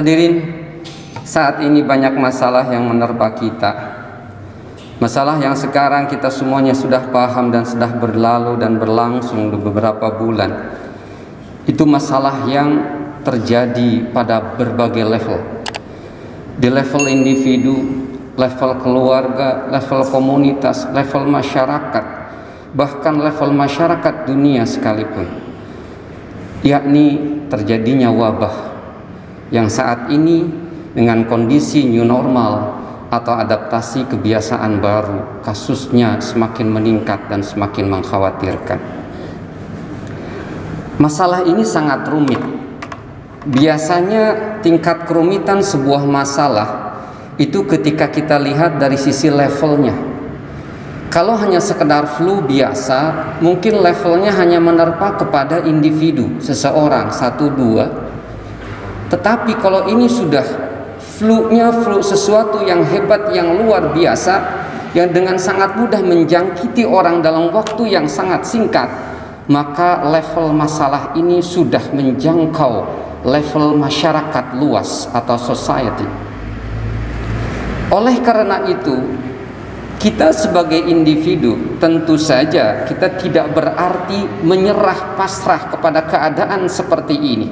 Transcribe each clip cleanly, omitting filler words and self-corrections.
Hadirin, saat ini banyak masalah yang menerpa kita. Masalah yang sekarang kita semuanya sudah paham dan sudah berlalu dan berlangsung beberapa bulan. Itu masalah yang terjadi pada berbagai level. Di level individu, level keluarga, level komunitas, level masyarakat, bahkan level masyarakat dunia sekalipun. Yakni terjadinya wabah yang saat ini dengan kondisi new normal atau adaptasi kebiasaan baru, kasusnya semakin meningkat dan semakin mengkhawatirkan. Masalah ini sangat rumit. Biasanya tingkat kerumitan sebuah masalah itu ketika kita lihat dari sisi levelnya. Kalau hanya sekedar flu biasa, mungkin levelnya hanya menerpa kepada individu, seseorang, satu, dua. Tetapi kalau ini sudah flu sesuatu yang hebat, yang luar biasa, yang dengan sangat mudah menjangkiti orang dalam waktu yang sangat singkat, maka level masalah ini sudah menjangkau level masyarakat luas atau society. Oleh karena itu, kita sebagai individu tentu saja kita tidak berarti menyerah pasrah kepada keadaan seperti ini.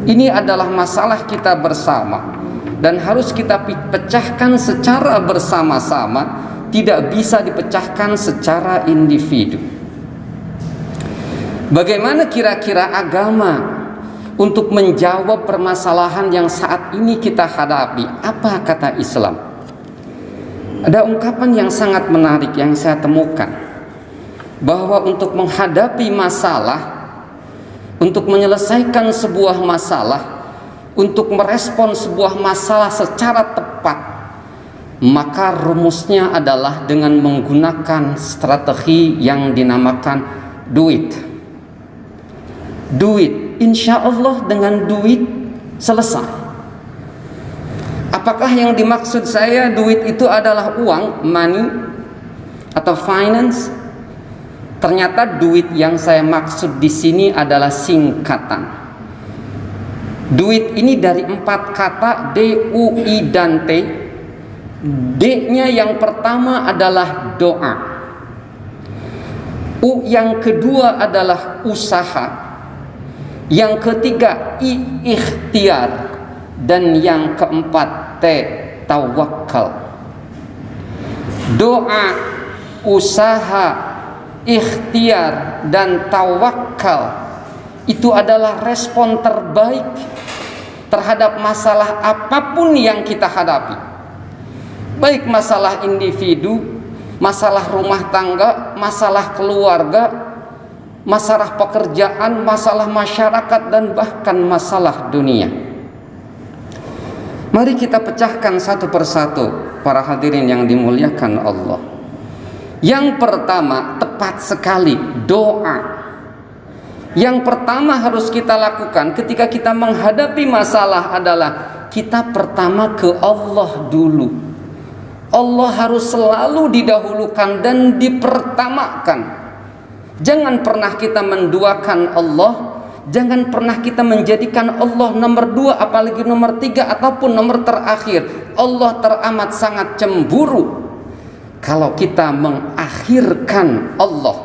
Ini adalah masalah kita bersama dan harus kita pecahkan secara bersama-sama, tidak bisa dipecahkan secara individu. Bagaimana kira-kira agama untuk menjawab permasalahan yang saat ini kita hadapi? Apa kata Islam? Ada ungkapan yang sangat menarik yang saya temukan, bahwa untuk menghadapi masalah, untuk menyelesaikan sebuah masalah, untuk merespon sebuah masalah secara tepat, maka rumusnya adalah dengan menggunakan strategi yang dinamakan duit. Duit, insya Allah dengan duit selesai. Apakah yang dimaksud saya duit itu adalah uang, money, atau finance? Ternyata duit yang saya maksud di sini adalah singkatan. Duit ini dari 4 kata D, U, I, dan T. D-nya yang pertama adalah doa. U yang kedua adalah usaha. Yang ketiga I, ikhtiar. Dan yang keempat T, tawakal. Doa, usaha, ikhtiar, dan tawakal itu adalah respon terbaik terhadap masalah apapun yang kita hadapi. Baik masalah individu, masalah rumah tangga, masalah keluarga, masalah pekerjaan, masalah masyarakat, dan bahkan masalah dunia. Mari kita pecahkan satu persatu, para hadirin yang dimuliakan Allah. Yang pertama, tepat sekali, doa. Yang pertama harus kita lakukan ketika kita menghadapi masalah adalah kita pertama ke Allah dulu. Allah harus selalu didahulukan dan dipertamakan. Jangan pernah kita menduakan Allah. Jangan pernah kita menjadikan Allah nomor 2, apalagi nomor 3 ataupun nomor terakhir. Allah teramat sangat cemburu kalau kita mengakhirkan Allah,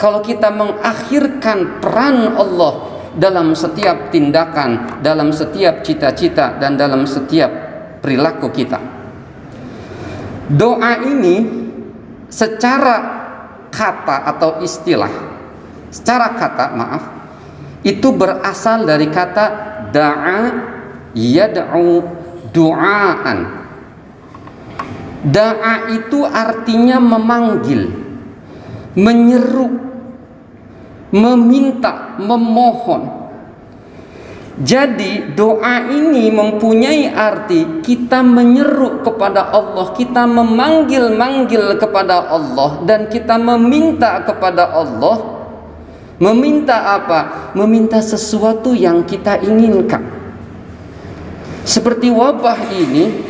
kalau kita mengakhirkan peran Allah dalam setiap tindakan, dalam setiap cita-cita, dan dalam setiap perilaku kita. Doa ini secara kata atau istilah, secara kata itu berasal dari kata da'a yad'u du'aan. Da'a itu artinya memanggil, menyeru, meminta, memohon. Jadi doa ini mempunyai arti kita menyeru kepada Allah, kita memanggil-manggil kepada Allah, dan kita meminta kepada Allah. Meminta apa? Meminta sesuatu yang kita inginkan. Seperti wabah ini,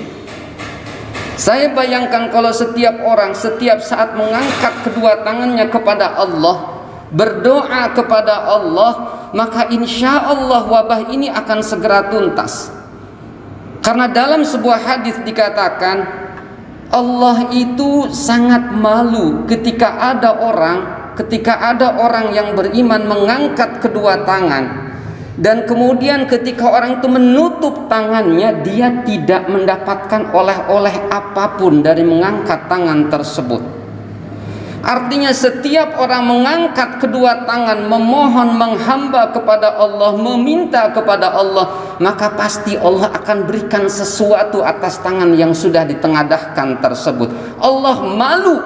saya bayangkan kalau setiap orang setiap saat mengangkat kedua tangannya kepada Allah, berdoa kepada Allah, maka insya Allah wabah ini akan segera tuntas. Karena dalam sebuah hadis dikatakan Allah itu sangat malu ketika ada orang yang beriman mengangkat kedua tangan, dan kemudian ketika orang itu menutup tangannya, dia tidak mendapatkan oleh-oleh apapun dari mengangkat tangan tersebut. Artinya setiap orang mengangkat kedua tangan, memohon, menghamba kepada Allah, meminta kepada Allah, maka pasti Allah akan berikan sesuatu atas tangan yang sudah ditengadahkan tersebut. Allah malu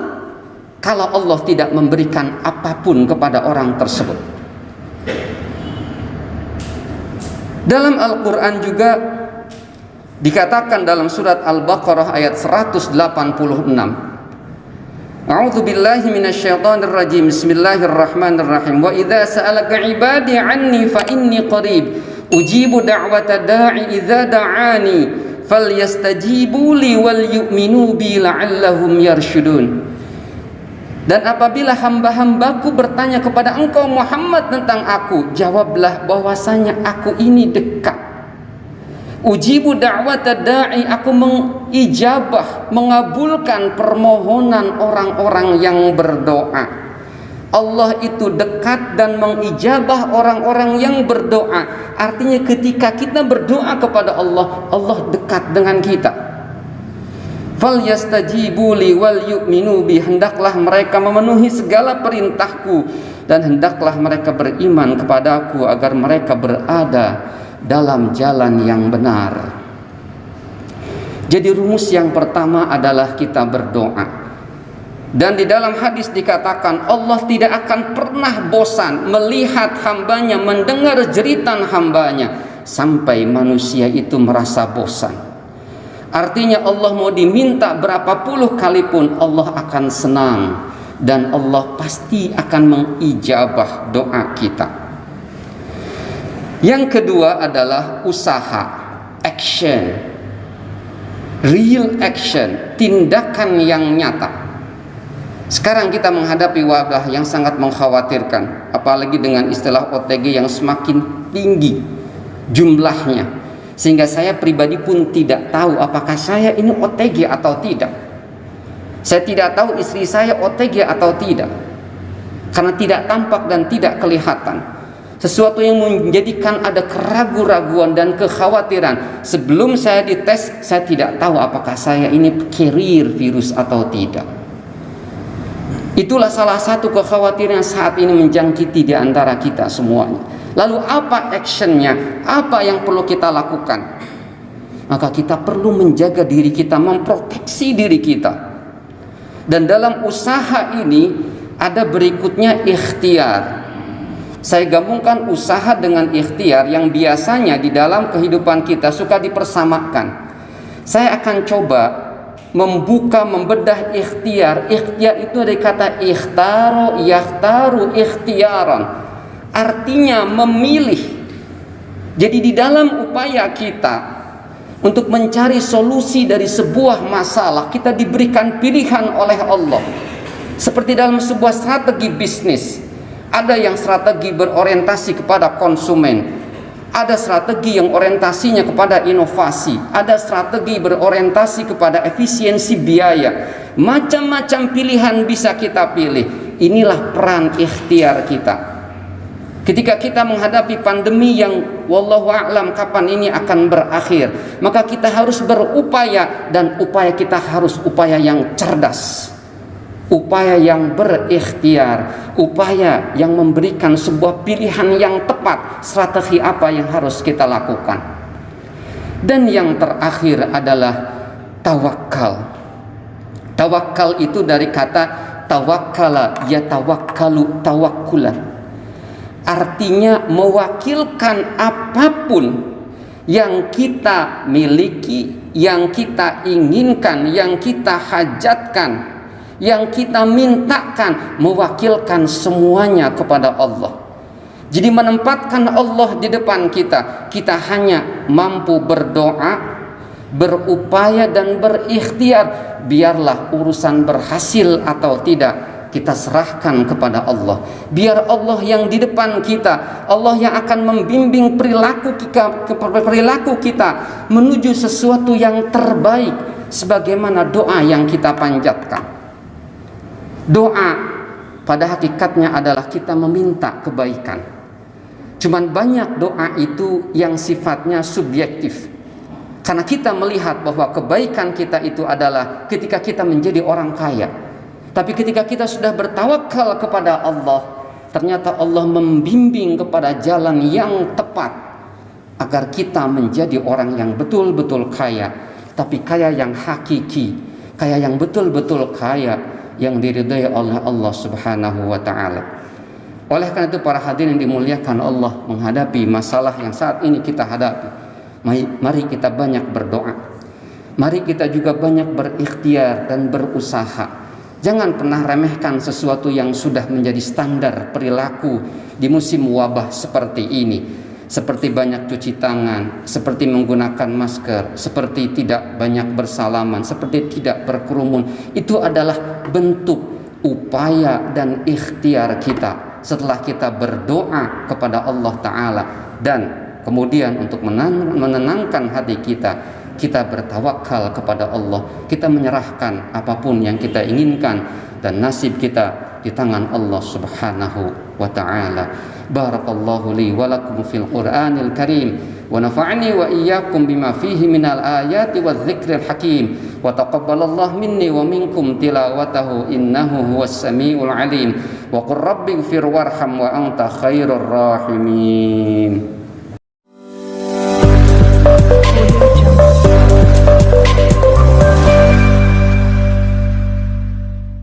kalau Allah tidak memberikan apapun kepada orang tersebut. Dalam Al-Quran juga dikatakan dalam surat Al-Baqarah ayat 186, A'udzu billahi minasyaitonir rajim. Bismillahirrahmanirrahim. Wa idza sa'alaka 'ibadi 'anni fa inni qarib ujibu da'wata da'i idza da'ani falyastajibu li wal yu'minu bi la'allahum yarshudun. Dan apabila hamba-hambaku bertanya kepada engkau Muhammad tentang aku, jawablah bahwasanya aku ini dekat. Ujibu da'wata da'i, aku mengijabah, mengabulkan permohonan orang-orang yang berdoa. Allah itu dekat dan mengijabah orang-orang yang berdoa. Artinya ketika kita berdoa kepada Allah, Allah dekat dengan kita. Falyastajibu li wal yu'minu bi, hendaklah mereka memenuhi segala perintahku dan hendaklah mereka beriman kepadaku agar mereka berada dalam jalan yang benar. Jadi rumus yang pertama adalah kita berdoa. Dan di dalam hadis dikatakan Allah tidak akan pernah bosan melihat hambanya, mendengar jeritan hambanya sampai manusia itu merasa bosan. Artinya Allah mau diminta berapa puluh kali pun Allah akan senang, dan Allah pasti akan mengijabah doa kita. Yang kedua adalah usaha, action, real action, tindakan yang nyata. Sekarang kita menghadapi wabah yang sangat mengkhawatirkan, apalagi dengan istilah OTG yang semakin tinggi jumlahnya, sehingga saya pribadi pun tidak tahu apakah saya ini OTG atau tidak. Saya tidak tahu istri saya OTG atau tidak, karena tidak tampak dan tidak kelihatan. Sesuatu yang menjadikan ada keraguan-raguan dan kekhawatiran. Sebelum saya dites, saya tidak tahu apakah saya ini carrier virus atau tidak. Itulah salah satu kekhawatiran saat ini menjangkiti di antara kita semuanya. Lalu apa actionnya? Apa yang perlu kita lakukan? Maka kita perlu menjaga diri kita, memproteksi diri kita. Dan dalam usaha ini ada berikutnya ikhtiar. Saya gabungkan usaha dengan ikhtiar yang biasanya di dalam kehidupan kita suka dipersamakan. Saya akan coba membedah ikhtiar. Ikhtiar itu dari kata ikhtaro, yakhtaru, ikhtiaran. Artinya memilih. Jadi di dalam upaya kita untuk mencari solusi dari sebuah masalah, kita diberikan pilihan oleh Allah. Seperti dalam sebuah strategi bisnis. Ada yang strategi berorientasi kepada konsumen, ada strategi yang orientasinya kepada inovasi, ada strategi berorientasi kepada efisiensi biaya. Macam-macam pilihan bisa kita pilih. Inilah peran ikhtiar kita. Ketika kita menghadapi pandemi yang wallahu a'lam kapan ini akan berakhir, maka kita harus berupaya, dan upaya kita harus upaya yang cerdas, upaya yang berikhtiar, upaya yang memberikan sebuah pilihan yang tepat, strategi apa yang harus kita lakukan. Dan yang terakhir adalah tawakal. Tawakal itu dari kata tawakkala, ya tawakkalu tawakkulan. Artinya mewakilkan apapun yang kita miliki, yang kita inginkan, yang kita hajatkan, yang kita mintakan, mewakilkan semuanya kepada Allah. Jadi menempatkan Allah di depan kita. Kita hanya mampu berdoa, berupaya dan berikhtiar. Biarlah urusan berhasil atau tidak, kita serahkan kepada Allah. Biar Allah yang di depan kita, Allah yang akan membimbing perilaku kita menuju sesuatu yang terbaik, sebagaimana doa yang kita panjatkan. Doa pada hakikatnya adalah kita meminta kebaikan. Cuman banyak doa itu yang sifatnya subjektif. Karena kita melihat bahwa kebaikan kita itu adalah ketika kita menjadi orang kaya. Tapi ketika kita sudah bertawakal kepada Allah, ternyata Allah membimbing kepada jalan yang tepat agar kita menjadi orang yang betul-betul kaya, tapi kaya yang hakiki, kaya yang betul-betul kaya, yang diridhai oleh Allah Subhanahu wa ta'ala. Oleh karena itu para hadirin dimuliakan Allah, menghadapi masalah yang saat ini kita hadapi, mari kita banyak berdoa. Mari kita juga banyak berikhtiar dan berusaha. Jangan pernah remehkan sesuatu yang sudah menjadi standar perilaku di musim wabah seperti ini. Seperti banyak cuci tangan, seperti menggunakan masker, seperti tidak banyak bersalaman, seperti tidak berkerumun. Itu adalah bentuk upaya dan ikhtiar kita setelah kita berdoa kepada Allah Ta'ala. Dan kemudian untuk menenangkan hati kita, kita bertawakal kepada Allah, kita menyerahkan apapun yang kita inginkan, dan nasib kita di tangan Allah Subhanahu wa ta'ala. Barakallahu li wa lakum fil Qur'anil Karim, wa nafa'ani wa iyyakum bima fihi minal ayati wadh-dhikril hakim, wa taqabbalallahu minni wa minkum tilawatahu innahu huwas samiul alim, wa qur rabbighfir warham wa anta khairur rahimin.